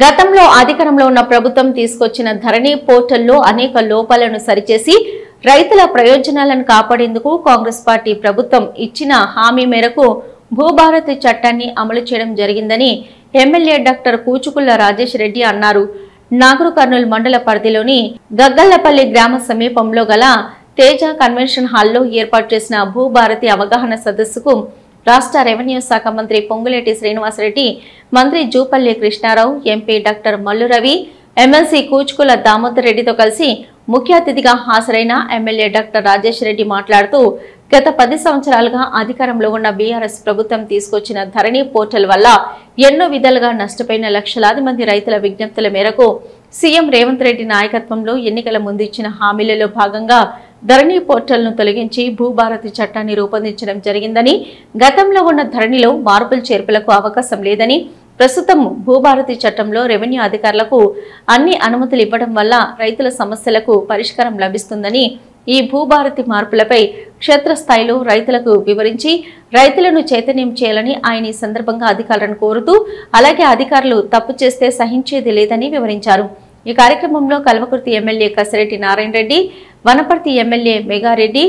గతంలో అధికారంలో ఉన్న ప్రభుత్వం తీసుకొచ్చిన ధరణి పోర్టల్లో అనేక లోపాలను సరిచేసి రైతుల ప్రయోజనాలను కాపాడేందుకు కాంగ్రెస్ పార్టీ ప్రభుత్వం ఇచ్చిన హామీ మేరకు భూభారతి చట్టాన్ని అమలు చేయడం జరిగిందని ఎమ్మెల్యే డాక్టర్ కూచుకుల్ల రాజేష్ రెడ్డి అన్నారు. నాగర్ కర్నూల్ మండల పరిధిలోని గగ్గల్లపల్లి గ్రామ సమీపంలో గల తేజ కన్వెన్షన్ హాల్లో ఏర్పాటు చేసిన భూభారతి అవగాహన సదస్సుకు రాష్ట్ర రెవెన్యూ శాఖ మంత్రి పొంగులేటి శ్రీనివాసరెడ్డి, మంత్రి Jupally Krishna Rao, MP doctor Mallu Ravi, MLC Kuchukulla Damodar రెడ్డితో కలిసి ముఖ్య అతిథిగా హాజరైన ఎమ్మెల్యే డాక్టర్ రాజేష్ రెడ్డి మాట్లాడుతూ, గత 10 సంవత్సరాలుగా అధికారంలో ఉన్న బీఆర్ఎస్ ప్రభుత్వం తీసుకొచ్చిన ధరణి పోర్టల్ వల్ల ఎన్నో విధాలుగా నష్టపోయిన లక్షలాది మంది రైతుల విజ్ఞప్తుల మేరకు సీఎం రేవంత్ రెడ్డి నాయకత్వంలో ఎన్నికల ముందు ఇచ్చిన హామీలలో భాగంగా ధరణి పోర్టల్ను తొలగించి భూభారతి చట్టాన్ని రూపొందించడం జరిగిందని, గతంలో ఉన్న ధరణిలో మార్పులు చేర్పులకు అవకాశం లేదని, ప్రస్తుతం భూభారతి చట్టంలో రెవెన్యూ అధికారులకు అన్ని అనుమతులు ఇవ్వడం వల్ల రైతుల సమస్యలకు పరిష్కారం లభిస్తుందని, ఈ భూభారతి మార్పులపై క్షేత్రస్థాయిలో రైతులకు వివరించి రైతులను చైతన్యం చేయాలని ఆయన ఈ సందర్భంగా అధికారులను కోరుతూ, అలాగే అధికారులు తప్పు చేస్తే సహించేది లేదని వివరించారు. ఈ కార్యక్రమంలో కల్వకుర్తి ఎమ్మెల్యే కసిరెడ్డి నారాయణ రెడ్డి, వనపర్తి ఎమ్మెల్యే మెగారెడ్డి,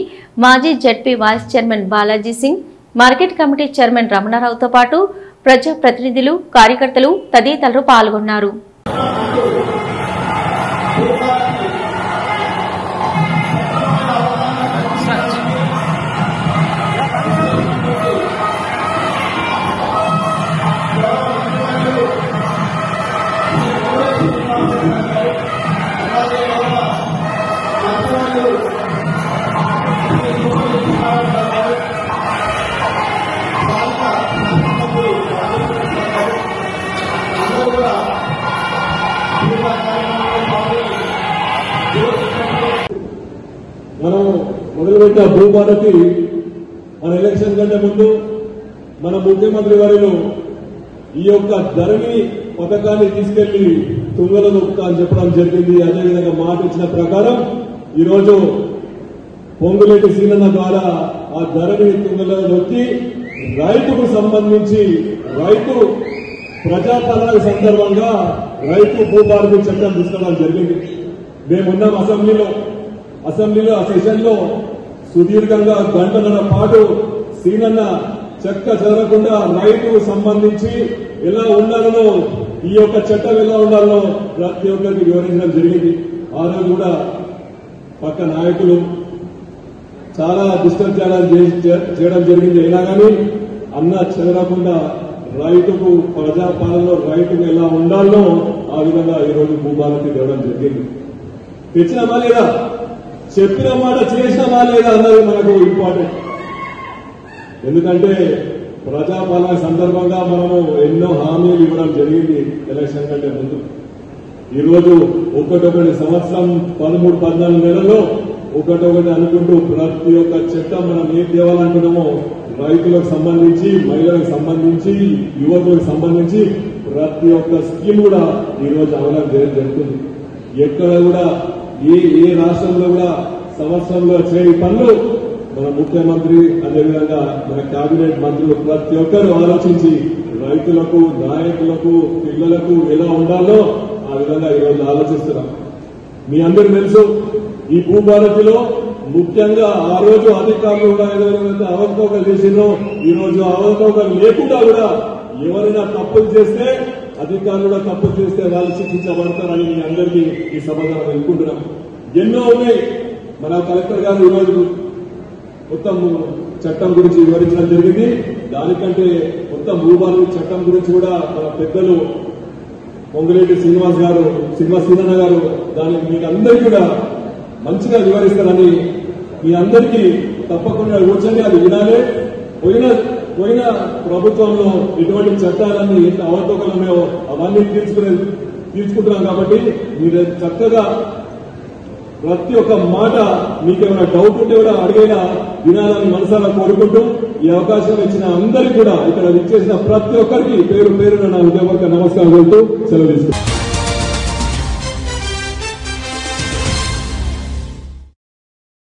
మాజీ ZP vice chairman Balaji Singh, market committee chairman రమణారావుతో పాటు ప్రజా ప్రతినిధులు, కార్యకర్తలు తదితరులు పాల్గొన్నారు. మనం మొదలుపెట్టిన భూభారతి మన ఎలక్షన్ కంటే ముందు మన ముఖ్యమంత్రి వారిలో ఈ యొక్క ధరణి పథకాన్ని తీసుకెళ్లి తుంగలో నొక్కుతా అని చెప్పడం జరిగింది. అదేవిధంగా మాట ఇచ్చిన ప్రకారం ఈరోజు పొంగులేటి సీనన్న ద్వారా ఆ ధరణి తుంగలో నొక్కి రైతుకు సంబంధించి రైతు ప్రజాపాలన సందర్భంగా రైతు భూభారతి చట్టం తీసుకురావడం జరిగింది. మేమున్నాం అసెంబ్లీలో ఆ సెషన్ లో సుదీర్ఘంగా గంటన్నర పాటు సీనన్న చెక్క చెదరకుండా రైతుకు సంబంధించి ఎలా ఉండాలనో, ఈ యొక్క చట్టం ఎలా ఉండాలనో ప్రతి ఒక్కరికి వివరించడం జరిగింది. ఆ రోజు కూడా పక్క నాయకులు చాలా దుష్ప్రచారాలు చేయడం జరిగింది. అయినా కానీ అన్న చెదరకుండా రైతుకు ప్రజాపాలనలో రైతుకు ఎలా ఉండాలనో ఆ విధంగా ఈరోజు భూభారతి తేవడం జరిగింది. తెచ్చినామా లేదా, చెప్పిన మాట చేసినామా లేదా అన్నది మనకు ఇంపార్టెంట్. ఎందుకంటే ప్రజాపాలన సందర్భంగా మనము ఎన్నో హామీలు ఇవ్వడం జరిగింది ఎలక్షన్ కంటే ముందు. ఈరోజు ఒకటొకటి సంవత్సరం 13-14 నెలల్లో ఒకటొకటి అనుకుంటూ ప్రతి ఒక్క చట్టం మనం ఏం తేవాలనుకున్నామో రైతులకు సంబంధించి, మహిళలకు సంబంధించి, యువకులకు సంబంధించి ప్రతి ఒక్క స్కీమ్ కూడా ఈరోజు అమలు చేయడం జరుగుతుంది. ఎక్కడ కూడా ఏ రాష్ట్రంలో కూడా సంవత్సరంలో చేయని పనులు మన ముఖ్యమంత్రి, అదేవిధంగా మన కేబినెట్ మంత్రులు ప్రతి ఒక్కరు ఆలోచించి రైతులకు, నాయకులకు, పిల్లలకు ఎలా ఉండాలో ఆ విధంగా ఈరోజు ఆలోచిస్తున్నాం. మీ అందరికీ తెలుసు, ఈ భూభారతిలో ముఖ్యంగా ఆ రోజు అధికారులు కూడా ఏదైతే అవకతవకలు చేసినో ఈ రోజు అవకతవకలు లేకుండా కూడా ఎవరైనా తప్పులు చేస్తే, అధికారులు కూడా తప్పులు చేస్తే వాళ్ళు శిక్షించబడతారని మీ అందరికీ ఈ సమాధానం తెలుపుకుంటున్నాం. ఎన్నో ఉన్నాయి. మన కలెక్టర్ గారు ఈరోజు మొత్తం చట్టం గురించి వివరించడం జరిగింది. దానికంటే మొత్తం భూభారతి చట్టం గురించి కూడా మన పెద్దలు పొంగులేటి శ్రీనివాసన్న గారు దాన్ని మీకు అందరికీ కూడా మంచిగా వివరిస్తారని మీ అందరికీ తప్పకుండా కూర్చొని అది వినాలే. పోయిన ప్రభుత్వంలో ఎటువంటి చట్టాలన్నీ ఎంత అవతోకలు ఉన్నాయో అవన్నీ తీర్చుకుంటున్నాం. కాబట్టి మీరు చక్కగా ప్రతి ఒక్క మాట మీకేమైనా డౌట్ ఉంటే కూడా అడిగైనా వినాలని మనసారా కోరుకుంటూ ఈ అవకాశం ఇచ్చిన అందరికీ కూడా ఇక్కడ విచ్చేసిన ప్రతి ఒక్కరికి పేరు పేరున నా ఉద్యోగ నమస్కారం కోరుతూ సెలవు తీసుకుంటాను.